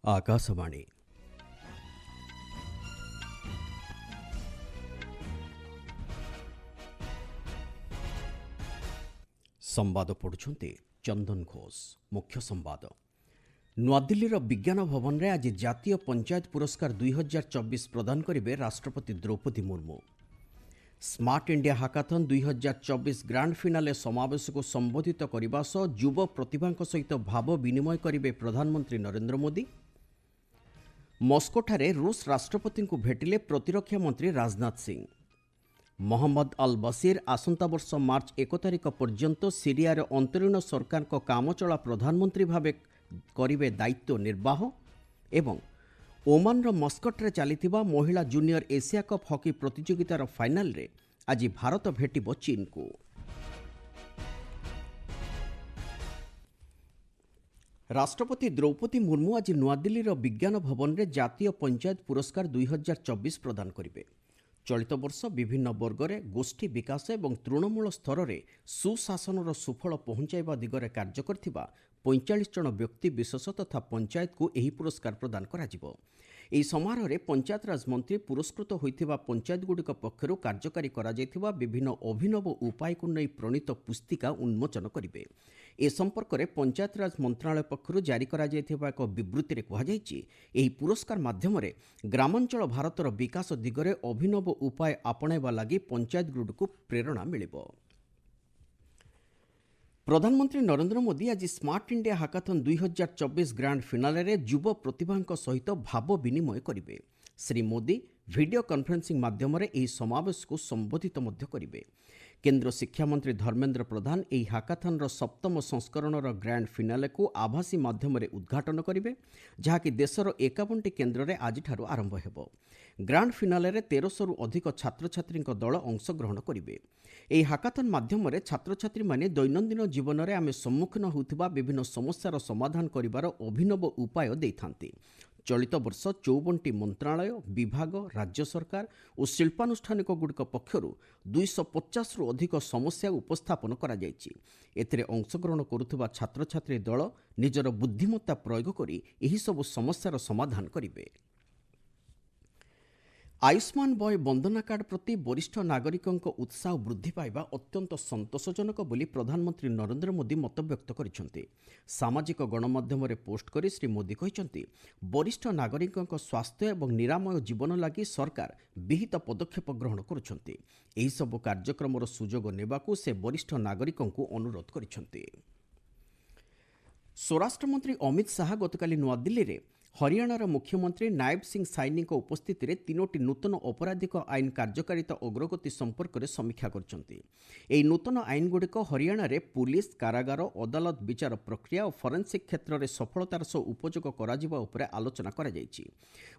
आकाशवाणी संवाद पढ़ुछंती चंदन घोष। मुख्य संवाद नुआदिल्लीर विज्ञान भवन में आज जातीय पंचायत पुरस्कार 2024 प्रदान करेंगे राष्ट्रपति Draupadi Murmu. Smart India hackathon 2024 grand finale समावेश को संबोधित करने सह युव प्रतिभा सहित भाव विनिमय करेंगे प्रधानमंत्री नरेंद्र मोदी। मस्कोठारे रूस राष्ट्रपति को भेटिले प्रतिरक्षा मंत्री राजनाथ सिंह। मोहम्मद अल बशीर आसंता वर्ष मार्च 1 तारिख पर्यंत सीरियार अंतरीण सरकार को कामचला प्रधानमंत्री भावे करिवे दायित्व निर्वाह। एवं ओमानर मस्कटरे चलिथिबा महिला जूनियर एशिया कप हॉकी प्रतियोगितार फाइनाल रे आज भारत भेटिबो चीन को। राष्ट्रपति द्रौपदी मुर्मू आज नुआदिल्लीर विज्ञान भवन में जातीय पंचायत पुरस्कार 2024 प्रदान करेंगे। चलित वर्ष विभिन्न वर्गरे गोष्ठी विकास और तृणमूल स्तर में सुशासन सुफल पहुंचाइबा दिगरे कार्य करथिबा 45 जन व्यक्ति विशेष तथा पंचायत को यही पुरस्कार प्रदान कराजिबो। ଏହି ସମାରୋହରେ ପଞ୍ଚାୟତରାଜ ମନ୍ତ୍ରୀ ପୁରସ୍କୃତ ହୋଇଥିବା ପଞ୍ଚାୟତଗୁଡ଼ିକ ପକ୍ଷରୁ କାର୍ଯ୍ୟକାରୀ କରାଯାଇଥିବା ବିଭିନ୍ନ ଅଭିନବ ଉପାୟକୁ ନେଇ ପ୍ରଣୀତ ପୁସ୍ତିକା ଉନ୍ମୋଚନ କରିବେ। ଏ ସମ୍ପର୍କରେ ପଞ୍ଚାୟତରାଜ ମନ୍ତ୍ରଣାଳୟ ପକ୍ଷରୁ ଜାରି କରାଯାଇଥିବା ଏକ ବିବୃତ୍ତିରେ କୁହାଯାଇଛି, ଏହି ପୁରସ୍କାର ମାଧ୍ୟମରେ ଗ୍ରାମାଞ୍ଚଳ ଭାରତର ବିକାଶ ଦିଗରେ ଅଭିନବ ଉପାୟ ଆପଣାଇବା ଲାଗି ପଞ୍ଚାୟତଗୁଡ଼ିକୁ ପ୍ରେରଣା ମିଳିବ। प्रधानमंत्री नरेंद्र मोदी आज smart India hackathon 2024 grand finale रे युव प्रतिभा सहित भाव विनिमय करेंगे। श्री मोदी वीडियो कॉन्फ्रेंसिंग माध्यम यह समावेश को संबोधित करेंगे। केंद्र शिक्षा मंत्री धर्मेंद्र प्रधान यह हाकाथन सप्तम संस्करण ग्रांड फिनाले को आभासी माध्यम उद्घाटन करेंगे, जहाँकि देशर 51 केन्द्र में आज आरंभ हो। ग्रांड फिनाले 1300 रु अधिक छात्र छात्री दल अंशग्रहण करेंगे। ଏହି ହାକାଥନ୍ ମାଧ୍ୟମରେ ଛାତ୍ରଛାତ୍ରୀମାନେ ଦୈନନ୍ଦିନ ଜୀବନରେ ଆମେ ସମ୍ମୁଖୀନ ହେଉଥିବା ବିଭିନ୍ନ ସମସ୍ୟାର ସମାଧାନ କରିବାର ଅଭିନବ ଉପାୟ ଦେଇଥାନ୍ତି। ଚଳିତ ବର୍ଷ 54ଟି ମନ୍ତ୍ରଣାଳୟ, ବିଭାଗ, ରାଜ୍ୟ ସରକାର ଓ ଶିଳ୍ପାନୁଷ୍ଠାନିକଗୁଡ଼ିକ ପକ୍ଷରୁ 250ରୁ ଅଧିକ ସମସ୍ୟା ଉପସ୍ଥାପନ କରାଯାଇଛି। ଏଥିରେ ଅଂଶଗ୍ରହଣ କରୁଥିବା ଛାତ୍ରଛାତ୍ରୀ ଦଳ ନିଜର ବୁଦ୍ଧିମତ୍ତା ପ୍ରୟୋଗ କରି ଏହିସବୁ ସମସ୍ୟାର ସମାଧାନ କରିବେ। आयुष्मान बय बंदना कार्ड प्रति वरिष्ठ नागरिकों उत्साह वृद्धि पाइबा अत्यंत संतोषजनक बोली प्रधानमंत्री नरेंद्र मोदी मतव्यक्त करिसेंति। सामाजिक गणमाध्यम पोस्ट करी श्री मोदी कहिसेंति, वरिष्ठ नागरिकों स्वास्थ्य और निरामय जीवन लगी सरकार विहित पदक्षेप ग्रहण करुछंति। एही सब कार्यक्रम सुजोग नेबाकू से वरिष्ठ नागरिकों अनुरोध करिसेंति। स्वराष्ट्र मंत्री अमित शाह गतकाली नुआदिल्ली रे हरियाणार मुख्यमंत्री नायब सिंह साइनी उपस्थित में 3टी नूतन अपराधिक आईन कार्यकारिता अग्रगति संपर्क में समीक्षा करछंती। एही नूतन आईनगुड़िक हरियाणा रे पुलिस, कारागार, अदालत विचार प्रक्रिया और फरेन्सिक क्षेत्र में सफलतार सह उपयोग कराजिबा उपरे आलोचना करा जायछि।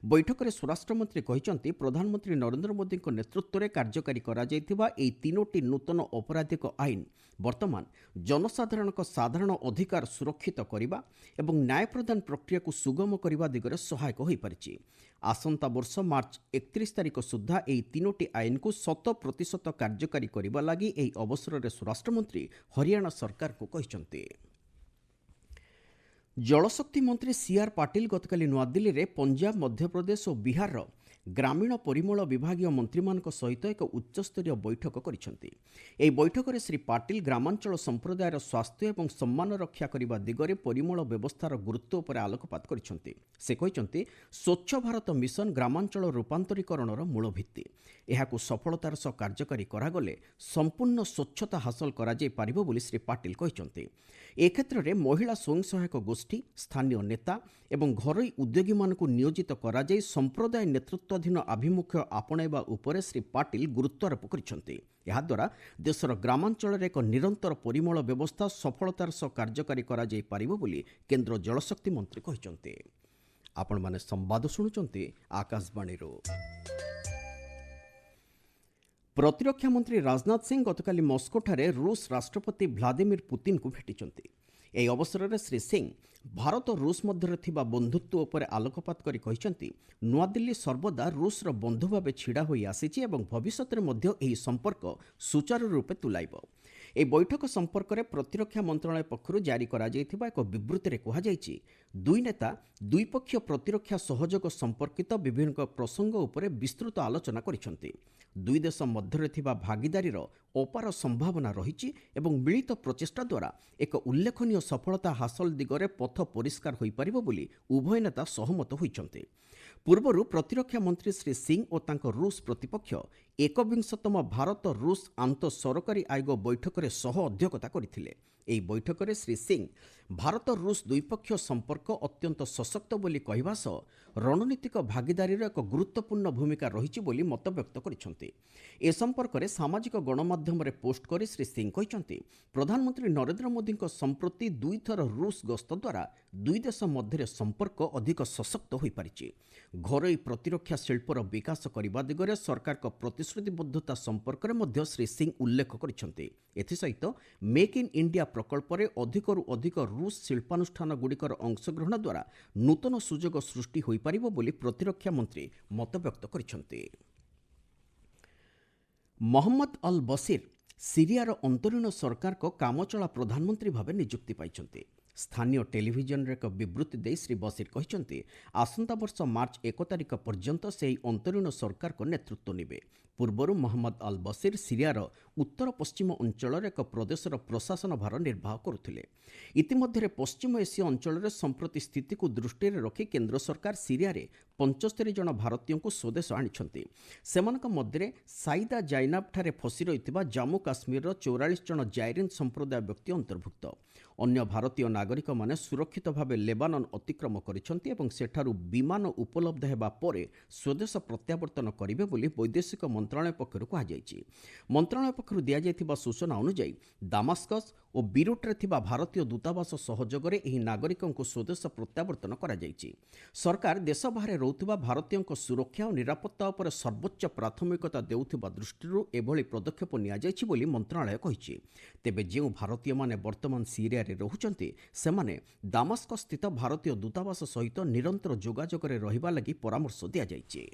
बैठक में स्वराष्ट्र मंत्री कहिसेंति, प्रधानमंत्री नरेंद्र मोदी नेतृत्व में कार्यकारी करा जायथिबा एही 3टी नूतन अपराधिक आईन वर्तमान जनसाधारण साधारण अधिकार सुरक्षित करने और न्याय प्रदान प्रक्रिया को सुगम करने दिगरे सहायक हो पारिछि। आसंता वर्ष मार्च 31 तारिख सुधा एही 3टी आईन को 100% कार्यकारी करने लगी एही अवसर में स्वराष्ट्र मंत्री हरियाणा सरकार को कहिसेंति। जलशक्ति मंत्री सीआर पाटिल गतकाली नुआदिल्ली रे पंजाब, मध्यप्रदेश और बिहार ग्रामीण परिमल विभागीय मंत्री सहित एक उच्चस्तरीय बैठक करिसेंति। एही बैठक में श्री पाटिल ग्रामांचल संप्रदायर स्वास्थ्य और सम्मान रक्षा करने दिगरे परिमल व्यवस्थार गुरुत्व पर आलोकपात करिसेंति। से कहिसेंति, स्वच्छ भारत मिशन ग्रामांचल रूपांतरीकरणर मूल भित्ति। एहाकु सफलतार सह कार्यकारी करागले संपूर्ण स्वच्छता हासिल करा जाय पारिबो बोली श्री पाटिल कहिसेंति। ए क्षेत्र में महिला स्वयं सहायक गोष्ठी, स्थानीय नेता और घरोई उद्योगी मानकु नियोजित करा जाय संप्रदाय नेतृत्वाधीन आभिमुख्य आपणाइबा उपरे श्री पाटिल गुरुत्वारोप करिसेंति। ଏହା द्वारा देशर ग्रामांचल एक निरंतर परिमल व्यवस्था सफलतार सह कार्यकारी करा जाय पारिबो बोली केंद्र जलशक्ति मंत्री कहिसेंति। आपण माने संवाद सुनुचंती आकाशवाणी। प्रतिरक्षा मंत्री राजनाथ सिंह गतकाली मस्कोठारे रूस राष्ट्रपति व्लादिमीर पुतिन को भेटिचंती। ଏହି ଅବସରରେ ଶ୍ରୀ ସିଂ ଭାରତ ରୁଷ ମଧ୍ୟରେ ଥିବା ବନ୍ଧୁତ୍ୱ ଉପରେ ଆଲୋକପାତ କରି କହିଛନ୍ତି, ନୂଆଦିଲ୍ଲୀ ସର୍ବଦା ରୁଷର ବନ୍ଧୁ ଭାବେ ଛିଡ଼ା ହୋଇ ଆସିଛି ଏବଂ ଭବିଷ୍ୟତରେ ମଧ୍ୟ ଏହି ସମ୍ପର୍କ ସୁଚାରୁ ରୂପେ ତୁଲାଇବ। ଏହି ବୈଠକ ସମ୍ପର୍କରେ ପ୍ରତିରକ୍ଷା ମନ୍ତ୍ରଣାଳୟ ପକ୍ଷରୁ ଜାରି କରାଯାଇଥିବା ଏକ ବିବୃତ୍ତିରେ କୁହାଯାଇଛି ଦୁଇ ନେତା ଦ୍ୱିପକ୍ଷୀୟ ପ୍ରତିରକ୍ଷା ସହଯୋଗ ସମ୍ପର୍କିତ ବିଭିନ୍ନ ପ୍ରସଙ୍ଗ ଉପରେ ବିସ୍ତୃତ ଆଲୋଚନା କରିଛନ୍ତି। ଦୁଇ ଦେଶ ମଧ୍ୟରେ ଥିବା ଭାଗିଦାରୀର ଅପାର ସମ୍ଭାବନା ରହିଛି ଏବଂ ମିଳିତ ପ୍ରଚେଷ୍ଟା ଦ୍ୱାରା ଏକ ଉଲ୍ଲେଖନୀୟ ସଫଳତା ହାସଲ ଦିଗରେ ପଥ ପରିଷ୍କାର ହୋଇପାରିବ ବୋଲି ଉଭୟ ନେତା ସହମତ ହୋଇଛନ୍ତି। ପୂର୍ବରୁ ପ୍ରତିରକ୍ଷା ମନ୍ତ୍ରୀ ଶ୍ରୀ ସିଂ ଓ ତାଙ୍କ ରୁଷ ପ୍ରତିପକ୍ଷ ଏକବିଂଶତମ ଭାରତ ରୁଷ ଆନ୍ତଃ ସରକାରୀ ଆୟୋଗ ବୈଠକରେ ସହ ଅଧ୍ୟକ୍ଷତା କରିଥିଲେ। ଏହି ବୈଠକରେ ଶ୍ରୀ ସିଂ ଭାରତ ରୁଷ ଦ୍ୱିପକ୍ଷୀୟ ସମ୍ପର୍କ ଅତ୍ୟନ୍ତ ସଶକ୍ତ ବୋଲି କହିବା ସହ ରଣନୀତିକ ଭାଗିଦାରୀର ଏକ ଗୁରୁତ୍ୱପୂର୍ଣ୍ଣ ଭୂମିକା ରହିଛି ବୋଲି ମତବ୍ୟକ୍ତ କରିଛନ୍ତି। ଏ ସମ୍ପର୍କରେ ସାମାଜିକ ଗଣମାଧ୍ୟମରେ ପୋଷ୍ଟ କରି ଶ୍ରୀ ସିଂ କହିଛନ୍ତି, ପ୍ରଧାନମନ୍ତ୍ରୀ ନରେନ୍ଦ୍ର ମୋଦିଙ୍କ ସମ୍ପ୍ରତି ଦୁଇଥର ରୁଷ ଗସ୍ତ ଦ୍ୱାରା ଦୁଇ ଦେଶ ମଧ୍ୟରେ ସମ୍ପର୍କ ଅଧିକ ସଶକ୍ତ ହୋଇପାରିଛି। ଘରୋଇ ପ୍ରତିରକ୍ଷା ଶିଳ୍ପର ବିକାଶ କରିବା ଦିଗରେ ସରକାରଙ୍କ ପ୍ରତିଶ୍ରୁତିବଦ୍ଧତା ସମ୍ପର୍କରେ ମଧ୍ୟ ଶ୍ରୀ ସିଂ ଉଲ୍ଲେଖ କରିଛନ୍ତି। ଏଥିସହିତ ମେକ୍ ଇନ୍ ଇଣ୍ଡିଆ ପ୍ରକଳ୍ପରେ ଅଧିକରୁ ଅଧିକ ରୁଷ ଶିଳ୍ପାନୁଷ୍ଠାନଗୁଡ଼ିକର ଅଂଶଗ୍ରହଣ ଦ୍ୱାରା ନୂତନ ସୁଯୋଗ ସୃଷ୍ଟି ହୋଇପାରିବ ବୋଲି ପ୍ରତିରକ୍ଷା ମନ୍ତ୍ରୀ ମତବ୍ୟକ୍ତ କରିଛନ୍ତି। ମହମ୍ମଦ ଅଲ୍ ବସିର୍ ସିରିଆର ଅନ୍ତରୀଣ ସରକାରଙ୍କ କାମଚଳା ପ୍ରଧାନମନ୍ତ୍ରୀ ଭାବେ ନିଯୁକ୍ତି ପାଇଛନ୍ତି। ସ୍ଥାନୀୟ ଟେଲିଭିଜନର ଏକ ବିବୃତ୍ତି ଦେଇ ଶ୍ରୀ ବସିର୍ କହିଛନ୍ତି, ଆସନ୍ତା ବର୍ଷ ମାର୍ଚ୍ଚ 1 ତାରିଖ ପର୍ଯ୍ୟନ୍ତ ସେହି ଅନ୍ତରୀଣ ସରକାରଙ୍କ ନେତୃତ୍ୱ ନେବେ। ପୂର୍ବରୁ ମହମ୍ମଦ ଅଲ୍ ବସିର୍ ସିରିଆର ଉତ୍ତର ପଶ୍ଚିମ ଅଞ୍ଚଳର ଏକ ପ୍ରଦେଶର ପ୍ରଶାସନ ଭାର ନିର୍ବାହ କରୁଥିଲେ। ଇତିମଧ୍ୟରେ ପଶ୍ଚିମ ଏସୀୟ ଅଞ୍ଚଳରେ ସମ୍ପ୍ରତି ସ୍ଥିତିକୁ ଦୃଷ୍ଟିରେ ରଖି କେନ୍ଦ୍ର ସରକାର ସିରିଆରେ 75 ଜଣ ଭାରତୀୟଙ୍କୁ ସ୍ୱଦେଶ ଆଣିଛନ୍ତି। ସେମାନଙ୍କ ମଧ୍ୟରେ ସାଇଦା ଜାଇନାବଠାରେ ଫସି ରହିଥିବା ଜାମ୍ମୁ କାଶ୍ମୀରର 44 ଜଣ ଜାଇରିନ୍ ସମ୍ପ୍ରଦାୟ ବ୍ୟକ୍ତି ଅନ୍ତର୍ଭୁକ୍ତ। ଅନ୍ୟ ଭାରତୀୟ ନାଗରିକମାନେ ସୁରକ୍ଷିତ ଭାବେ ଲେବାନନ ଅତିକ୍ରମ କରିଛନ୍ତି ଏବଂ ସେଠାରୁ ବିମାନ ଉପଲବ୍ଧ ହେବା ପରେ ସ୍ୱଦେଶ ପ୍ରତ୍ୟାବର୍ତ୍ତନ କରିବେ ବୋଲି ବୈଦେଶିକ ମନ୍ତ୍ରଣାଳୟ ପକ୍ଷରୁ କୁହାଯାଇଛି। ମନ୍ତ୍ରଣାଳୟ ପକ୍ଷରୁ ଦିଆଯାଇଥିବା ସୂଚନା ଅନୁଯାୟୀ ଦାମାସ୍କସ୍ ଓ ବିରୁଟ୍ରେ ଥିବା ଭାରତୀୟ ଦୂତାବାସ ସହଯୋଗରେ ଏହି ନାଗରିକଙ୍କୁ ସ୍ୱଦେଶ ପ୍ରତ୍ୟାବର୍ତ୍ତନ କରାଯାଇଛି। ସରକାର ଦେଶ ବାହାରେ ରହୁଥିବା ଭାରତୀୟଙ୍କ ସୁରକ୍ଷା ଓ ନିରାପତ୍ତା ଉପରେ ସର୍ବୋଚ୍ଚ ପ୍ରାଥମିକତା ଦେଉଥିବା ଦୃଷ୍ଟିରୁ ଏଭଳି ପଦକ୍ଷେପ ନିଆଯାଇଛି ବୋଲି ମନ୍ତ୍ରଣାଳୟ କହିଛି। ତେବେ ଯେଉଁ ଭାରତୀୟମାନେ ବର୍ତ୍ତମାନ ସିରିଆରେ ରହୁଛନ୍ତି ସେମାନେ ଦାମାସ୍କସ୍ ସ୍ଥିତ ଭାରତୀୟ ଦୂତାବାସ ସହିତ ନିରନ୍ତର ଯୋଗାଯୋଗରେ ରହିବା ଲାଗି ପରାମର୍ଶ ଦିଆଯାଇଛି।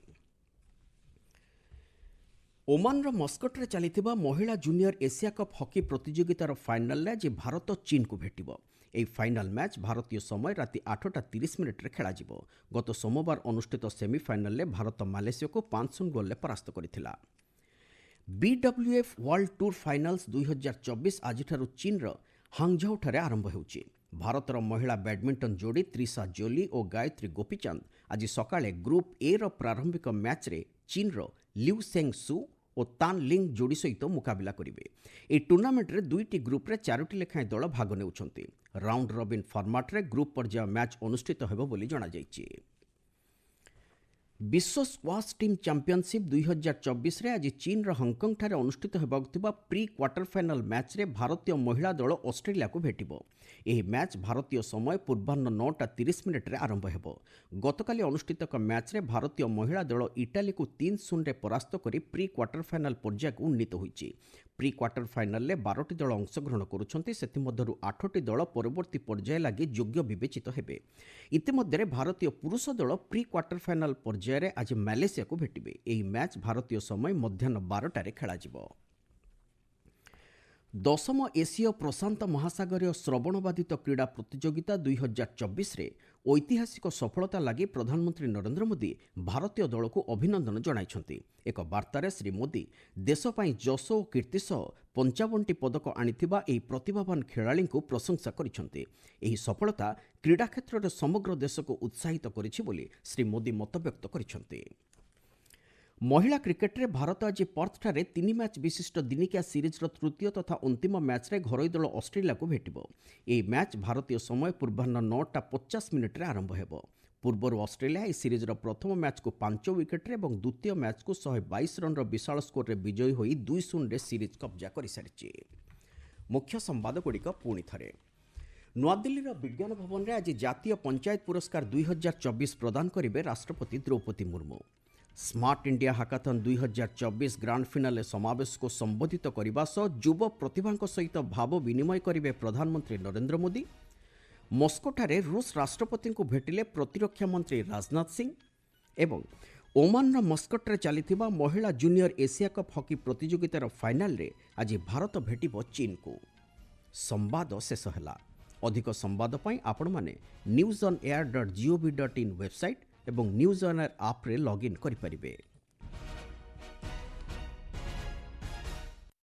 ଓମାନର ମସ୍କଟରେ ଚାଲିଥିବା ମହିଳା ଜୁନିୟର ଏସିଆ କପ୍ ହକି ପ୍ରତିଯୋଗିତାର ଫାଇନାଲରେ ଆଜି ଭାରତ ଚୀନକୁ ଭେଟିବ। ଏହି ଫାଇନାଲ ମ୍ୟାଚ୍ ଭାରତୀୟ ସମୟ ରାତି 8:30 ଖେଳାଯିବ। ଗତ ସୋମବାର ଅନୁଷ୍ଠିତ ସେମିଫାଇନାଲରେ ଭାରତ ମାଲେସିଆକୁ 5-0 ଗୋଲରେ ପରାସ୍ତ କରିଥିଲା। BWF ୱାର୍ଲଡ ଟୁର୍ ଫାଇନାଲ୍ସ 2024 ଆଜିଠାରୁ ଚୀନର ହାଙ୍ଗଝାଉଠାରେ ଆରମ୍ଭ ହେଉଛି। ଭାରତର ମହିଳା ବ୍ୟାଡମିଣ୍ଟନ ଯୋଡ଼ି ତ୍ରିଶା ଜୋଲି ଓ ଗାୟତ୍ରୀ ଗୋପୀଚାନ୍ଦ ଆଜି ସକାଳେ ଗ୍ରୁପ୍ ଏର ପ୍ରାରମ୍ଭିକ ମ୍ୟାଚ୍ରେ ଚୀନର ଲିଉ ସେଙ୍ଗ ସୁ ଓ ତାନ୍ ଲିଙ୍ଗ ଯୋଡ଼ି ସହିତ ମୁକାବିଲା କରିବେ। ଏହି ଟୁର୍ଣ୍ଣାମେଣ୍ଟରେ ଦୁଇଟି ଗ୍ରୁପ୍ରେ 4ଟି ଲେଖାଏଁ ଦଳ ଭାଗ ନେଉଛନ୍ତି। ରାଉଣ୍ଡ ରବିନ୍ ଫର୍ମାଟ୍ରେ ଗ୍ରୁପ୍ ପର୍ଯ୍ୟାୟ ମ୍ୟାଚ୍ ଅନୁଷ୍ଠିତ ହେବ ବୋଲି ଜଣାଯାଇଛି। ବିଶ୍ୱ ସ୍କ୍ୱାସ୍ ଟିମ୍ ଚାମ୍ପିୟନସିପ୍ 2024ରେ ଆଜି ଚୀନର ହଂକଂଠାରେ ଅନୁଷ୍ଠିତ ହେବାକୁ ଥିବା ପ୍ରି କ୍ୱାର୍ଟର ଫାଇନାଲ ମ୍ୟାଚ୍ରେ ଭାରତୀୟ ମହିଳା ଦଳ ଅଷ୍ଟ୍ରେଲିଆକୁ ଭେଟିବ। ଏହି ମ୍ୟାଚ୍ ଭାରତୀୟ ସମୟ ପୂର୍ବାହ୍ନ 9:30ରେ ଆରମ୍ଭ ହେବ। ଗତକାଲି ଅନୁଷ୍ଠିତ ଏକ ମ୍ୟାଚ୍ରେ ଭାରତୀୟ ମହିଳା ଦଳ ଇଟାଲୀକୁ 3-0ରେ ପରାସ୍ତ କରି ପ୍ରି କ୍ୱାର୍ଟର ଫାଇନାଲ ପର୍ଯ୍ୟାୟକୁ ଉନ୍ନୀତ ହୋଇଛି। ପ୍ରି କ୍ୱାର୍ଟର ଫାଇନାଲରେ 12ଟି ଦଳ ଅଂଶଗ୍ରହଣ କରୁଛନ୍ତି। ସେଥିମଧ୍ୟରୁ 8ଟି ଦଳ ପରବର୍ତ୍ତୀ ପର୍ଯ୍ୟାୟ ଲାଗି ଯୋଗ୍ୟ ବିବେଚିତ ହେବେ। ଇତିମଧ୍ୟରେ ଭାରତୀୟ ପୁରୁଷ ଦଳ ପ୍ରି କ୍ୱାର୍ଟର ଫାଇନାଲ ପର୍ଯ୍ୟାୟରେ ଆଜି ମାଲେସିଆକୁ ଭେଟିବେ। ଏହି ମ୍ୟାଚ୍ ଭାରତୀୟ ସମୟ ମଧ୍ୟାହ୍ନ 12ଟାରେ ଖେଳାଯିବ। 10ମ ଏସୀୟ ପ୍ରଶାନ୍ତ ମହାସାଗରୀୟ ଶ୍ରବଣବାଦିତ କ୍ରୀଡ଼ା ପ୍ରତିଯୋଗିତା 2024ରେ ଐତିହାସିକ ସଫଳତା ଲାଗି ପ୍ରଧାନମନ୍ତ୍ରୀ ନରେନ୍ଦ୍ର ମୋଦି ଭାରତୀୟ ଦଳକୁ ଅଭିନନ୍ଦନ ଜଣାଇଛନ୍ତି। ଏକ ବାର୍ତ୍ତାରେ ଶ୍ରୀ ମୋଦି ଦେଶ ପାଇଁ ଯଶ ଓ କୀର୍ତ୍ତି ସହ 55ଟି ପଦକ ଆଣିଥିବା ଏହି ପ୍ରତିଭାବାନ ଖେଳାଳିଙ୍କୁ ପ୍ରଶଂସା କରିଛନ୍ତି। ଏହି ସଫଳତା କ୍ରୀଡ଼ା କ୍ଷେତ୍ରରେ ସମଗ୍ର ଦେଶକୁ ଉତ୍ସାହିତ କରିଛି ବୋଲି ଶ୍ରୀ ମୋଦି ମତବ୍ୟକ୍ତ କରିଛନ୍ତି। ମହିଳା କ୍ରିକେଟରେ ଭାରତ ଆଜି ପର୍ଥଠାରେ 3 ମ୍ୟାଚ୍ ବିଶିଷ୍ଟ ଦିନିକିଆ ସିରିଜ୍ର ତୃତୀୟ ତଥା ଅନ୍ତିମ ମ୍ୟାଚ୍ରେ ଘରୋଇ ଦଳ ଅଷ୍ଟ୍ରେଲିଆକୁ ଭେଟିବ। ଏହି ମ୍ୟାଚ୍ ଭାରତୀୟ ସମୟ ପୂର୍ବାହ୍ନ 9:50ରେ ଆରମ୍ଭ ହେବ। ପୂର୍ବରୁ ଅଷ୍ଟ୍ରେଲିଆ ଏହି ସିରିଜ୍ର ପ୍ରଥମ ମ୍ୟାଚ୍କୁ 5 ୱିକେଟ୍ରେ ଏବଂ ଦ୍ୱିତୀୟ ମ୍ୟାଚ୍କୁ 122 ରନ୍ର ବିଶାଳ ସ୍କୋରରେ ବିଜୟୀ ହୋଇ 2-0ରେ ସିରିଜ୍ କବ୍ଜା କରିସାରିଛି। ମୁଖ୍ୟ ସମ୍ବାଦଗୁଡ଼ିକ ପୁଣି ଥରେ। ନୂଆଦିଲ୍ଲୀର ବିଜ୍ଞାନ ଭବନରେ ଆଜି ଜାତୀୟ ପଞ୍ଚାୟତ ପୁରସ୍କାର 2024 ପ୍ରଦାନ କରିବେ ରାଷ୍ଟ୍ରପତି Droupadi Murmu. Smart India hackathon 2024 grand finale ସମାବେଶକୁ ସମ୍ବୋଧିତ କରିବା ସହ ଯୁବ ପ୍ରତିଭାଙ୍କ ସହିତ ଭାବ ବିନିମୟ କରିବେ ପ୍ରଧାନମନ୍ତ୍ରୀ ନରେନ୍ଦ୍ର ମୋଦି। ମସ୍କୋଠାରେ ରୁଷ ରାଷ୍ଟ୍ରପତିଙ୍କୁ ଭେଟିଲେ ପ୍ରତିରକ୍ଷା ମନ୍ତ୍ରୀ ରାଜନାଥ ସିଂ ଏବଂ ଓମାନର ମସ୍କଟ୍ରେ ଚାଲିଥିବା ମହିଳା ଜୁନିୟର ଏସିଆ କପ୍ ହକି ପ୍ରତିଯୋଗିତାର ଫାଇନାଲରେ ଆଜି ଭାରତ ଭେଟିବ ଚୀନକୁ। ସମ୍ବାଦ ଶେଷ ହେଲା। ଅଧିକ ସମ୍ବାଦ ପାଇଁ ଆପଣମାନେ newsonair.gov.in ୱେବସାଇଟ୍ ଏବଂ ନ୍ୟୁଜ୍ ଅନ୍ ଏୟାର ଆପ୍ରେ ଲଗ୍ଇନ୍ କରିପାରିବେ।